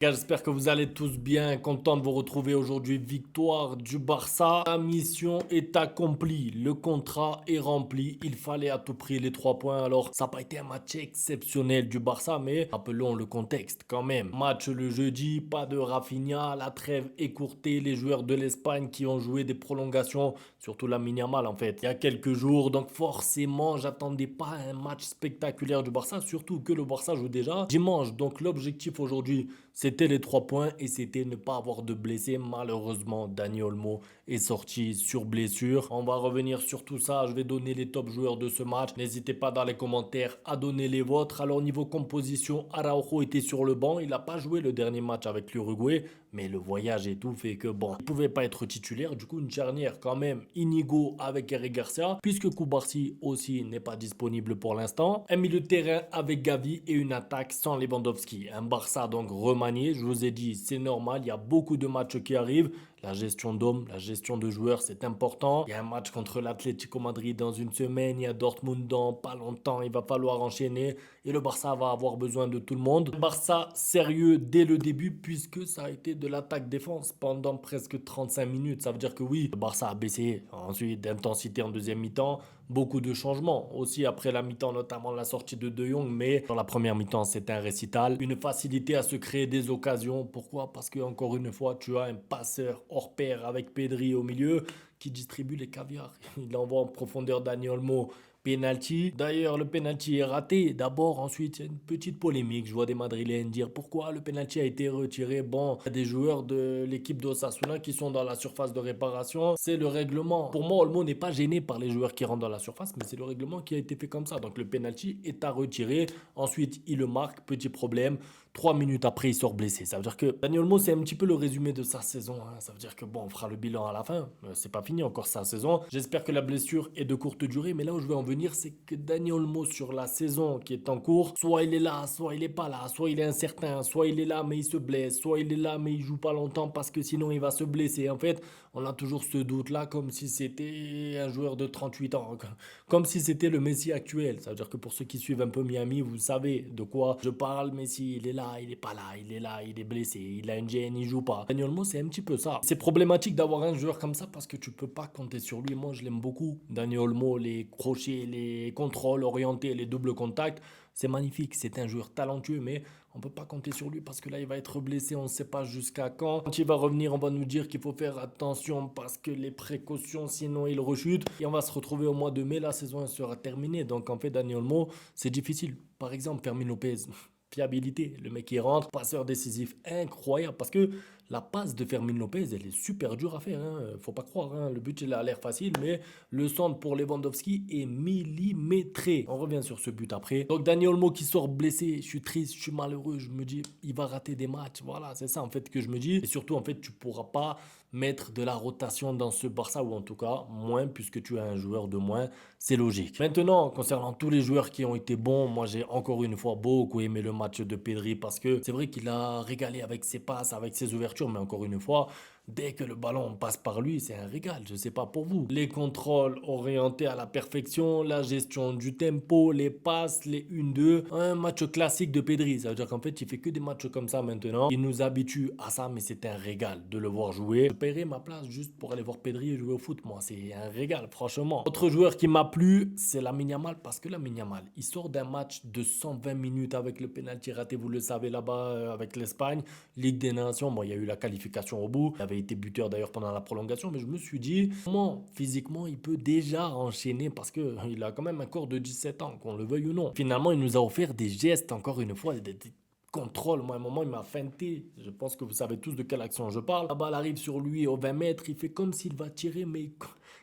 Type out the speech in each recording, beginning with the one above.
Gars, j'espère que vous allez tous bien, content de vous retrouver aujourd'hui. Victoire du Barça, la mission est accomplie, le contrat est rempli, il fallait à tout prix les 3 points. Alors, ça n'a pas été un match exceptionnel du Barça, mais rappelons le contexte quand même. Match le jeudi, pas de Rafinha, la trêve écourtée, les joueurs de l'Espagne qui ont joué des prolongations, surtout la Yamal en fait, il y a quelques jours. Donc forcément, j'attendais pas un match spectaculaire du Barça, surtout que le Barça joue déjà dimanche. Donc l'objectif aujourd'hui, c'était les 3 points et c'était ne pas avoir de blessés. Malheureusement, Dani Olmo est sorti sur blessure. On va revenir sur tout ça. Je vais donner les top joueurs de ce match. N'hésitez pas dans les commentaires à donner les vôtres. Alors, niveau composition, Araujo était sur le banc. Il n'a pas joué le dernier match avec l'Uruguay, mais le voyage et tout fait que bon, il pouvait pas être titulaire. Du coup, une charnière quand même, Inigo avec Eric Garcia, puisque Koubarsi aussi n'est pas disponible pour l'instant. Un milieu de terrain avec Gavi et une attaque sans Lewandowski. Un Barça donc remanié. Je vous ai dit, c'est normal. Il y a beaucoup de matchs qui arrivent. La gestion d'hommes, la gestion de joueurs, c'est important. Il y a un match contre l'Atlético Madrid dans une semaine. Il y a Dortmund dans pas longtemps. Il va falloir enchaîner. Et le Barça va avoir besoin de tout le monde. Barça sérieux dès le début puisque ça a été de l'attaque-défense pendant presque 35 minutes. Ça veut dire que oui, le Barça a baissé ensuite d'intensité en deuxième mi-temps. Beaucoup de changements aussi après la mi-temps, notamment la sortie de De Jong. Mais dans la première mi-temps, c'était un récital. Une facilité à se créer des occasions. Pourquoi? Parce que encore une fois, tu as un passeur hors pair avec Pedri au milieu qui distribue les caviars. Il envoie en profondeur Dani Olmo. Penalty. D'ailleurs, le penalty est raté. D'abord, ensuite, il y a une petite polémique. Je vois des Madrilènes dire pourquoi le penalty a été retiré. Bon, il y a des joueurs de l'équipe d'Osasuna qui sont dans la surface de réparation. C'est le règlement. Pour moi, Olmo n'est pas gêné par les joueurs qui rentrent dans la surface, mais c'est le règlement qui a été fait comme ça. Donc le penalty est à retirer. Ensuite, il le marque. Petit problème. 3 minutes après, il sort blessé. Ça veut dire que Dani Olmo, c'est un petit peu le résumé de sa saison, hein. Ça veut dire que bon, on fera le bilan à la fin. C'est pas fini encore sa saison. J'espère que la blessure est de courte durée, mais là où je vais en venir, c'est que Dani Olmo sur la saison qui est en cours, soit il est là, soit il est pas là, soit il est incertain, soit il est là mais il se blesse, soit il est là mais il joue pas longtemps parce que sinon il va se blesser. En fait, on a toujours ce doute-là comme si c'était un joueur de 38 ans, comme si c'était le Messi actuel. Ça veut dire que pour ceux qui suivent un peu Miami, vous savez de quoi je parle. Messi, il est là, il est pas là, il est là, il est blessé, il a une gêne, il joue pas. Dani Olmo, c'est un petit peu ça. C'est problématique d'avoir un joueur comme ça parce que tu peux pas compter sur lui. Moi, je l'aime beaucoup. Dani Olmo, les crochets, les contrôles orientés, les doubles contacts, c'est magnifique. C'est un joueur talentueux, mais on peut pas compter sur lui parce que là, il va être blessé. On ne sait pas jusqu'à quand. Quand il va revenir, on va nous dire qu'il faut faire attention parce que les précautions, sinon il rechute. Et on va se retrouver au mois de mai. La saison elle sera terminée. Donc, en fait, Dani Olmo, c'est difficile. Par exemple, Fermin Lopez. Fiabilité, le mec qui rentre, passeur décisif incroyable parce que la passe de Fermin Lopez, elle est super dure à faire, hein. Faut pas croire, hein. Le but il a l'air facile, mais le centre pour Lewandowski est millimétré. On revient sur ce but après. Donc Dani Olmo qui sort blessé, je suis triste, je suis malheureux, je me dis il va rater des matchs. Voilà, c'est ça en fait que je me dis. Et surtout en fait tu pourras pas mettre de la rotation dans ce Barça ou en tout cas moins puisque tu as un joueur de moins, c'est logique. Maintenant, concernant tous les joueurs qui ont été bons, moi j'ai encore une fois beaucoup aimé le match de Pedri parce que c'est vrai qu'il a régalé avec ses passes, avec ses ouvertures, mais encore une fois, dès que le ballon passe par lui, c'est un régal. Je sais pas pour vous. Les contrôles orientés à la perfection, la gestion du tempo, les passes, les 1-2. Un match classique de Pedri. Ça veut dire qu'en fait, il fait que des matchs comme ça maintenant. Il nous habitue à ça, mais c'est un régal de le voir jouer. Je paierai ma place juste pour aller voir Pedri jouer au foot. Moi, c'est un régal, franchement. Autre joueur qui m'a plu, c'est la Yamal parce que la Yamal, il sort d'un match de 120 minutes avec le penalty raté, vous le savez là-bas avec l'Espagne, Ligue des Nations. Bon, il y a eu la qualification au bout. Il avait été buteur d'ailleurs pendant la prolongation, mais je me suis dit comment physiquement il peut déjà enchaîner parce que il a quand même un corps de 17 ans, qu'on le veuille ou non. Finalement, il nous a offert des gestes encore une fois, des contrôle. Moi, à un moment, il m'a feinté. Je pense que vous savez tous de quelle action je parle. La balle arrive sur lui au 20 mètres. Il fait comme s'il va tirer, mais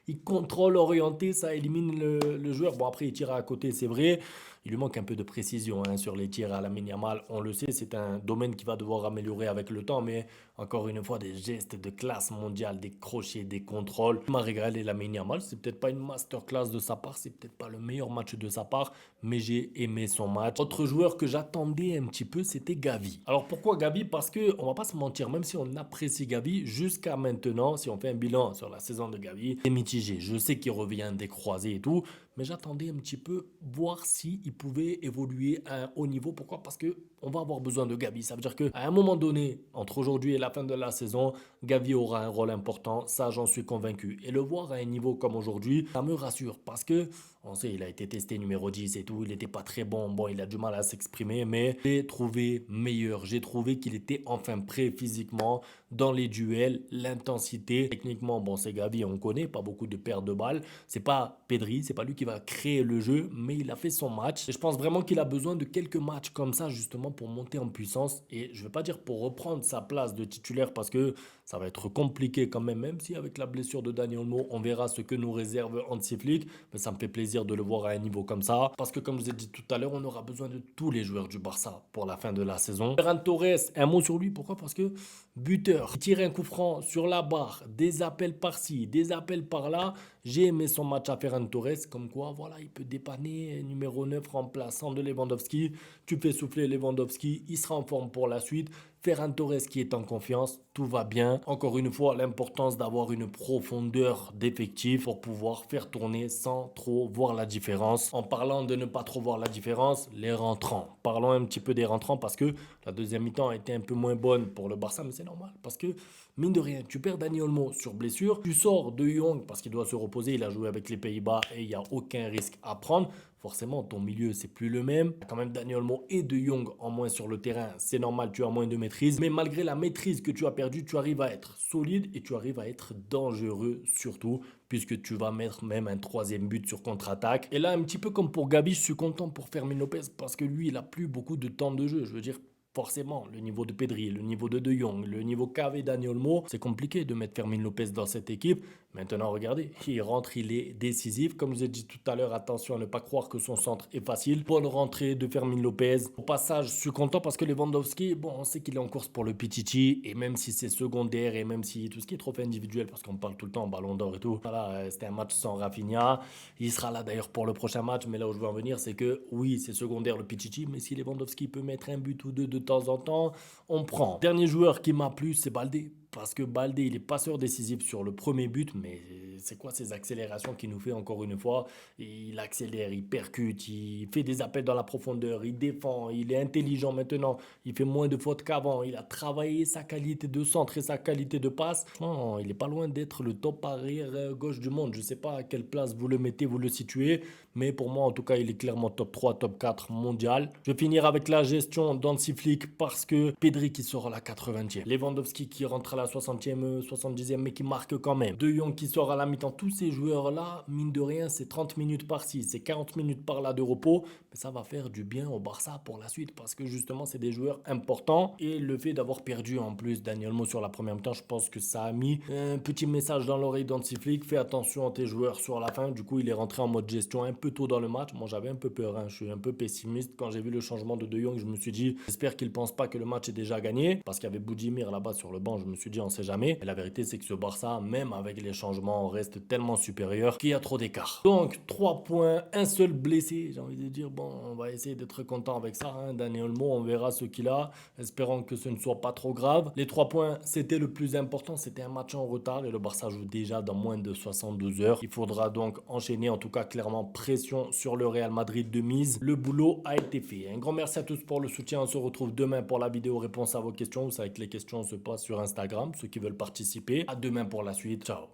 il contrôle orienté. Ça élimine le joueur. Bon, après, il tire à côté, c'est vrai. Il lui manque un peu de précision hein, sur les tirs à la Yamal. On le sait, c'est un domaine qui va devoir améliorer avec le temps. Mais encore une fois, des gestes de classe mondiale, des crochets, des contrôles. Il m'a régalé la Yamal. C'est peut-être pas une masterclass de sa part. C'est peut-être pas le meilleur match de sa part. Mais j'ai aimé son match. Autre joueur que j'attendais un petit peu, c'était Gavi. Alors pourquoi Gavi? Parce que on va pas se mentir, même si on apprécie Gavi, jusqu'à maintenant, si on fait un bilan sur la saison de Gavi, c'est mitigé. Je sais qu'il revient des croisés et tout, mais j'attendais un petit peu voir si il pouvait évoluer à un haut niveau. Pourquoi? Parce que on va avoir besoin de Gavi. Ça veut dire qu'à un moment donné, entre aujourd'hui et la fin de la saison, Gavi aura un rôle important. Ça, j'en suis convaincu. Et le voir à un niveau comme aujourd'hui, ça me rassure. Parce que, on sait, il a été testé numéro 10 et tout. Il n'était pas très bon. Bon, il a du mal à s'exprimer. Mais j'ai trouvé meilleur. J'ai trouvé qu'il était enfin prêt physiquement dans les duels, l'intensité. Techniquement, bon, c'est Gavi, on connaît. Pas beaucoup de pertes de balles. C'est pas Pedri. C'est pas lui qui va créer le jeu. Mais il a fait son match. Et je pense vraiment qu'il a besoin de quelques matchs comme ça, justement, pour monter en puissance. Et je ne veux pas dire pour reprendre sa place de titulaire parce que ça va être compliqué quand même si avec la blessure de Dani Olmo, on verra ce que nous réserve Hansi Flick. Mais ça me fait plaisir de le voir à un niveau comme ça. Parce que comme je vous ai dit tout à l'heure, on aura besoin de tous les joueurs du Barça pour la fin de la saison. Ferran Torres, un mot sur lui. Pourquoi? Parce que buteur, il tire un coup franc sur la barre, des appels par-ci, des appels par-là. J'ai aimé son match à Ferran Torres. Comme quoi, voilà, il peut dépanner. Numéro 9, remplaçant de Lewandowski. Tu fais souffler Lewandowski, il sera en forme pour la suite. Ferran Torres qui est en confiance, tout va bien. Encore une fois, l'importance d'avoir une profondeur d'effectif pour pouvoir faire tourner sans trop voir la différence. En parlant de ne pas trop voir la différence, les rentrants. Parlons un petit peu des rentrants parce que la deuxième mi-temps a été un peu moins bonne pour le Barça, mais c'est normal parce que mine de rien, tu perds Dani Olmo sur blessure, tu sors De Jong parce qu'il doit se reposer, il a joué avec les Pays-Bas et il n'y a aucun risque à prendre. Forcément, ton milieu, c'est plus le même. Quand même, Dani Olmo et De Jong en moins sur le terrain, c'est normal, tu as moins de maîtrise. Mais malgré la maîtrise que tu as perdue, tu arrives à être solide et tu arrives à être dangereux surtout, puisque tu vas mettre même un troisième but sur contre-attaque. Et là, un petit peu comme pour Gavi, je suis content pour Fermin Lopez parce que lui, il a plus beaucoup de temps de jeu. Je veux dire, forcément, le niveau de Pedri, le niveau de Jong, le niveau qu'avait Dani Olmo, c'est compliqué de mettre Fermin Lopez dans cette équipe. Maintenant, regardez, il rentre, il est décisif. Comme je vous ai dit tout à l'heure, attention à ne pas croire que son centre est facile. Bonne rentrée de Fermin Lopez. Au passage, je suis content parce que Lewandowski, bon, on sait qu'il est en course pour le Pichichi. Et même si c'est secondaire et même si tout ce qui est trophée individuel, parce qu'on parle tout le temps ballon d'or et tout, voilà, c'était un match sans Rafinha. Il sera là d'ailleurs pour le prochain match. Mais là où je veux en venir, c'est que oui, c'est secondaire le Pichichi. Mais si Lewandowski peut mettre un but ou deux de temps en temps, on prend. Dernier joueur qui m'a plu, c'est Baldé. Parce que Baldé, il est passeur décisif sur le premier but, mais c'est quoi ces accélérations qu'il nous fait encore une fois? Il accélère, il percute, il fait des appels dans la profondeur, il défend, il est intelligent maintenant, il fait moins de fautes qu'avant, il a travaillé sa qualité de centre et sa qualité de passe. Non, il n'est pas loin d'être le top arrière gauche du monde. Je ne sais pas à quelle place vous le mettez, vous le situez, mais pour moi, en tout cas, il est clairement top 3, top 4 mondial. Je vais finir avec la gestion d'Hansi Flick parce que Pedri qui sort à la 80e, Lewandowski qui rentre à la 60e, 70e, mais qui marque quand même. De Jong qui sort à la mi-temps. Tous ces joueurs-là, mine de rien, c'est 30 minutes par-ci, c'est 40 minutes par-là de repos. Mais ça va faire du bien au Barça pour la suite parce que justement, c'est des joueurs importants. Et le fait d'avoir perdu en plus Dani Olmo sur la première mi-temps, je pense que ça a mis un petit message dans l'oreille d'Hansi Flick. Fais attention à tes joueurs sur la fin. Du coup, il est rentré en mode gestion un peu tôt dans le match. Moi, j'avais un peu peur. Je suis un peu pessimiste. Quand j'ai vu le changement de Jong, je me suis dit, j'espère qu'il ne pense pas que le match est déjà gagné. Parce qu'il y avait Boudimir là-bas sur le banc. Je me suis dit, on sait jamais. Et la vérité, c'est que ce Barça, même avec les changements, reste tellement supérieur qu'il y a trop d'écart. Donc, 3 points, un seul blessé. J'ai envie de dire, bon, on va essayer d'être content avec ça. Dani Olmo, on verra ce qu'il a. Espérons que ce ne soit pas trop grave. Les 3 points, c'était le plus important. C'était un match en retard et le Barça joue déjà dans moins de 72 heures. Il faudra donc enchaîner, en tout cas, clairement, pression sur le Real Madrid de mise. Le boulot a été fait. Un grand merci à tous pour le soutien. On se retrouve demain pour la vidéo réponse à vos questions. Vous savez que les questions se passent sur Instagram. Ceux qui veulent participer. À demain pour la suite. Ciao.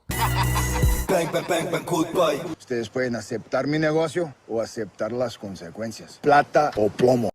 Bang, bang, bang, bang, goodbye. Ustedes pueden aceptar mi negocio o aceptar las consecuencias. Plata o plomo.